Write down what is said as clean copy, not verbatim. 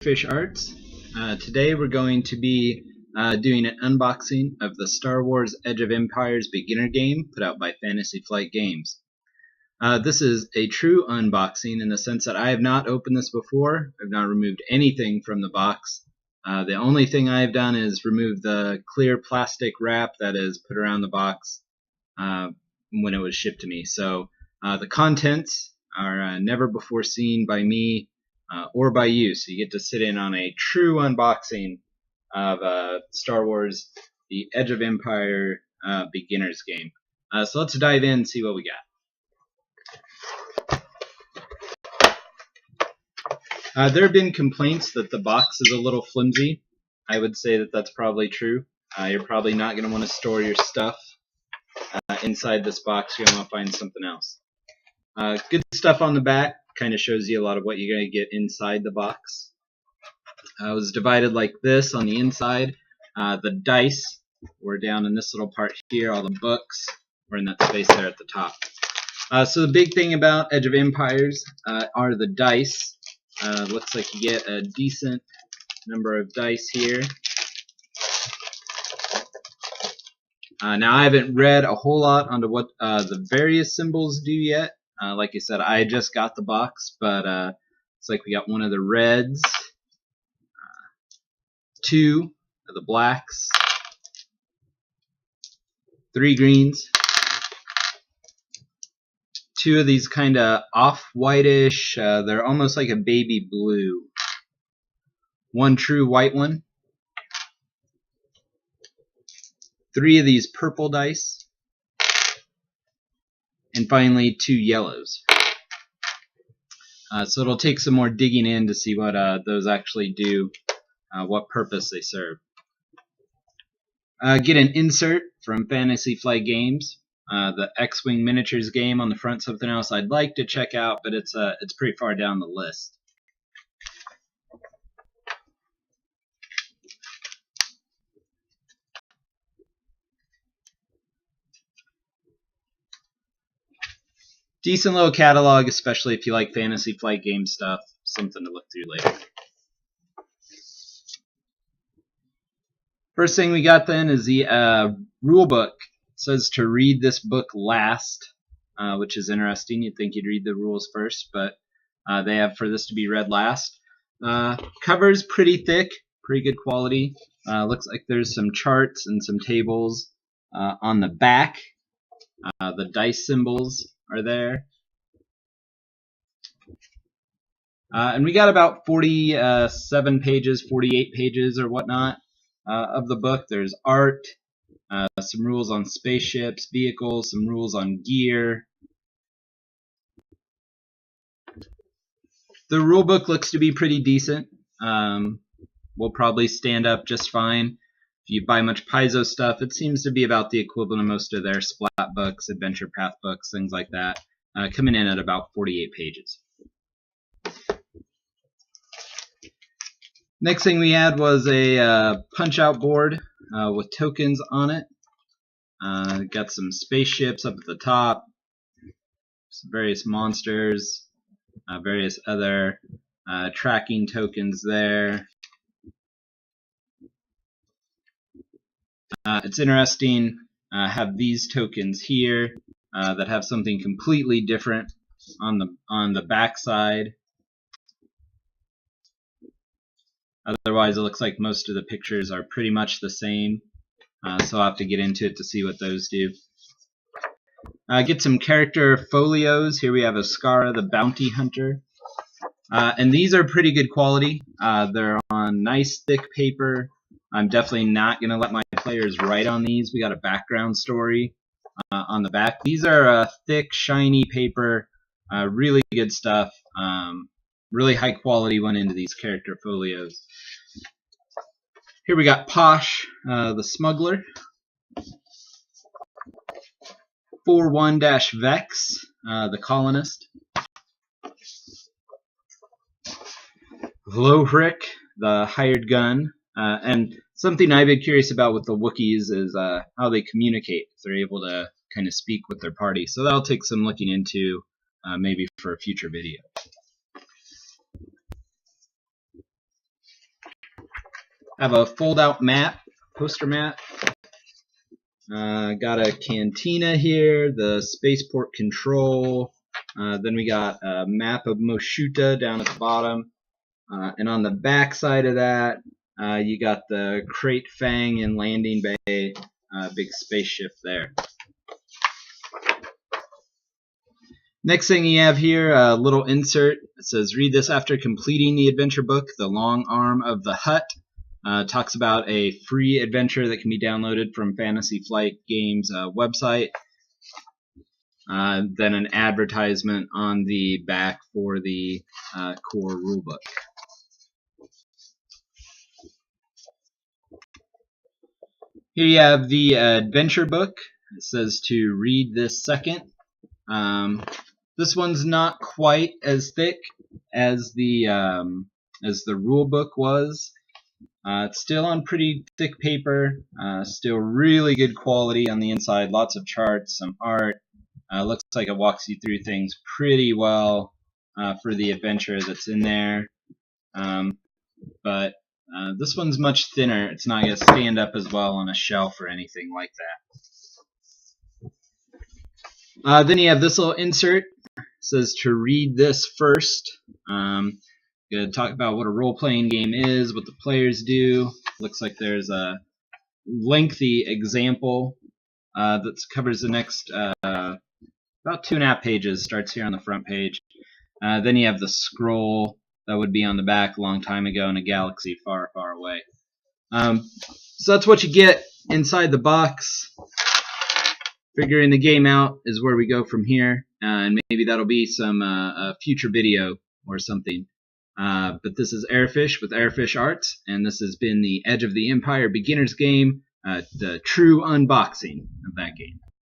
Fish Arts. Today we're going to be doing an unboxing of the Star Wars Edge of Empires beginner game put out by Fantasy Flight Games. This is a true unboxing in the sense that I have not opened this before. I've not removed anything from the box. The only thing I've done is remove the clear plastic wrap that is put around the box when it was shipped to me. So the contents are never before seen by me or by you, so you get to sit in on a true unboxing of Star Wars The Edge of Empire beginner's game. So let's dive in and see what we got. There have been complaints that the box is a little flimsy. I would say that that's probably true. You're probably not going to want to store your stuff inside this box. You're going to want to find something else. Good stuff on the back. Kind of shows you a lot of what you're going to get inside the box. It was divided like this on the inside. The dice were down in this little part here. All the books were in that space there at the top. So the big thing about Edge of Empires are the dice. Looks like you get a decent number of dice here. Now I haven't read a whole lot onto what the various symbols do yet. Like I said, I just got the box, but it's like we got one of the reds, two of the blacks, three greens, two of these kind of off-whitish, they're almost like a baby blue, one true white one, three of these purple dice, and finally two yellows. So it'll take some more digging in to see what those actually do, what purpose they serve. Get an insert from Fantasy Flight Games, the X-Wing miniatures game on the front. Something else I'd like to check out, but it's pretty far down the list. Decent little catalog, especially if you like Fantasy Flight Game stuff. Something to look through later. First thing we got then is the rule book. It says to read this book last, which is interesting. You'd think you'd read the rules first, but they have for this to be read last. Cover's pretty thick, pretty good quality. Looks like there's some charts and some tables on the back. The dice symbols are there. And we got about 47 pages, 48 pages or whatnot of the book. There's art, some rules on spaceships, vehicles, some rules on gear. The rule book looks to be pretty decent. Will probably stand up just fine. If you buy much Paizo stuff, it seems to be about the equivalent of most of their Splat books, Adventure Path books, things like that, coming in at about 48 pages. Next thing we had was a punch-out board with tokens on it. Got some spaceships up at the top, some various monsters, various other tracking tokens there. It's interesting, have these tokens here that have something completely different on the back side. Otherwise, it looks like most of the pictures are pretty much the same, so I'll have to get into it to see what those do. Get some character folios. Here we have Oscara the Bounty Hunter, and these are pretty good quality. They're on nice thick paper. I'm definitely not going to let my players write on these. We got a background story on the back. These are thick, shiny paper, really good stuff. Really high quality went into these character folios. Here we got Posh, the Smuggler. 41-Vex, the Colonist. Vlohrik, the Hired Gun. And something I've been curious about with the Wookiees is how they communicate. If they're able to kind of speak with their party. So that'll take some looking into, maybe for a future video. have a fold-out map, poster map. Got a cantina here, the spaceport control. Then we got a map of Moshuta down at the bottom. And on the back side of that, you got the Crate Fang and landing bay, big spaceship there. Next thing you have here, a little insert. It says, read this after completing the adventure book, The Long Arm of the Hutt. Talks about a free adventure that can be downloaded from Fantasy Flight Games' website. Then an advertisement on the back for the core rulebook. Here you have the adventure book. It says to read this second. This one's not quite as thick as the rule book was. It's still on pretty thick paper. Still really good quality on the inside. Lots of charts, some art. Looks like it walks you through things pretty well for the adventure that's in there. But this one's much thinner. It's not going to stand up as well on a shelf or anything like that. Then you have this little insert. It says to read this first. Going to talk about what a role-playing game is, what the players do. Looks like there's a lengthy example that covers the next about 2.5 pages. Starts here on the front page. Then you have the scroll that would be on the back a long time ago in a galaxy far, far away. So that's what you get inside the box. Figuring the game out is where we go from here, and maybe that'll be some a future video or something. But this is Airfish with Airfish Arts, and this has been the Edge of the Empire beginner's game, the true unboxing of that game.